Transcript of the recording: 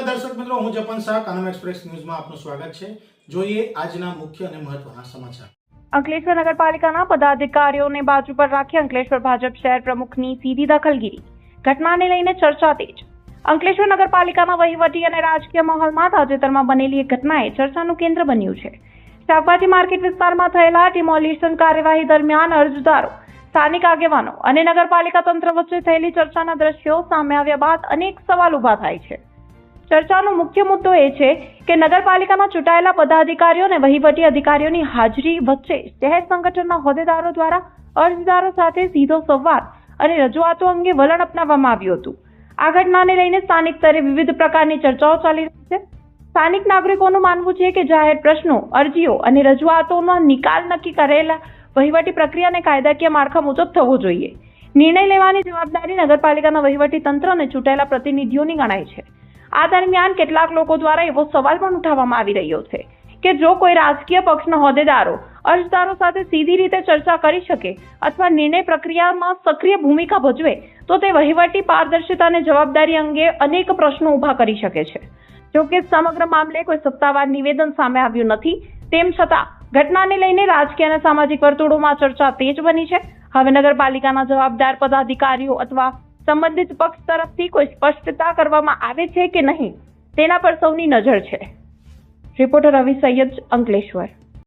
દર્શક મિત્રો, હું જપન શાહ, કાનમ એક્સપ્રેસ ન્યૂઝમાં આપનું સ્વાગત છે। જોઈએ આજના મુખ્ય અને મહત્વના સમાચાર। અંકલેશ્વર નગરપાલિકાના પદાધિકારીઓને બાજુ પર રાખી અંકલેશ્વર ભાજપ શહેર પ્રમુખની સીધી દખલગીરી, ઘટનાને લઈને ચર્ચા તેજ। અંકલેશ્વર નગરપાલિકાના વહીવટી અને રાજકીય માહોલમાં તાજેતરમાં બનેલી એક ઘટનાએ ચર્ચાનું કેન્દ્ર બન્યું છે। શાકભાજી માર્કેટ વિસ્તારમાં થયેલા ડિમોલિશન કાર્યવાહી દરમિયાન અરજદારો, સ્થાનિક આગેવાનો અને નગરપાલિકા તંત્ર વચ્ચે થયેલી ચર્ચાના દ્રશ્યો સામે આવ્યા બાદ અનેક સવાલ ઉભા થાય છે। ચર્ચાનો મુખ્ય મુદ્દો એ છે કે નગરપાલિકાના ચૂંટાયેલા પદાધિકારીઓ અને વહીવટી અધિકારીઓની હાજરી વચ્ચે શહેર સંગઠનના હોદ્દેદારો દ્વારા અરજદારો સાથે સીધો સંવાદ અને રજૂઆતો અંગે વલણ અપનાવવામાં આવ્યું હતું। આ ઘટનાને લઈને સ્થાનિક સ્તરે વિવિધ પ્રકારની ચર્ચાઓ ચાલી રહી છે। સ્થાનિક નાગરિકોનું માનવું છે કે જાહેર પ્રશ્નો, અરજીઓ અને રજૂઆતોનો નિકાલ નક્કી કરેલા વહીવટી પ્રક્રિયા અને કાયદાકીય માળખા મુજબ થવો જોઈએ। નિર્ણય લેવાની જવાબદારી નગરપાલિકાના વહીવટી તંત્ર અને ચૂંટાયેલા પ્રતિનિધિઓની ગણાય છે। આ દરમિયાન કેટલાક લોકો દ્વારા એવો સવાલ પણ ઉઠાવવામાં આવી રહ્યો છે કે જો કોઈ રાજકીય પક્ષના હોદ્દેદારો અરજદારો સાથે સીધી રીતે ચર્ચા કરી શકે અથવા નિર્ણય પ્રક્રિયામાં સક્રિય ભૂમિકા ભજવે તો તે વહીવટી પારદર્શિતા અને જવાબદારી અંગે અનેક પ્રશ્નો ઊભા કરી શકે છે। જો કે સમગ્ર મામલે કોઈ સત્તાવાર નિવેદન સામે આવ્યું નથી, તેમ છતાં ઘટનાને લઈને રાજકીય અને સામાજિક વર્તુળોમાં ચર્ચા તેજ બની છે। હવે નગરપાલિકાના જવાબદાર પદાધિકારીઓ અથવા સંબંધિત પક્ષ તરફથી કોઈ સ્પષ્ટતા કરવામાં આવે છે કે નહીં તેના પર સૌની નજર છે। રિપોર્ટર રવિ સૈયદ, અંકલેશ્વર।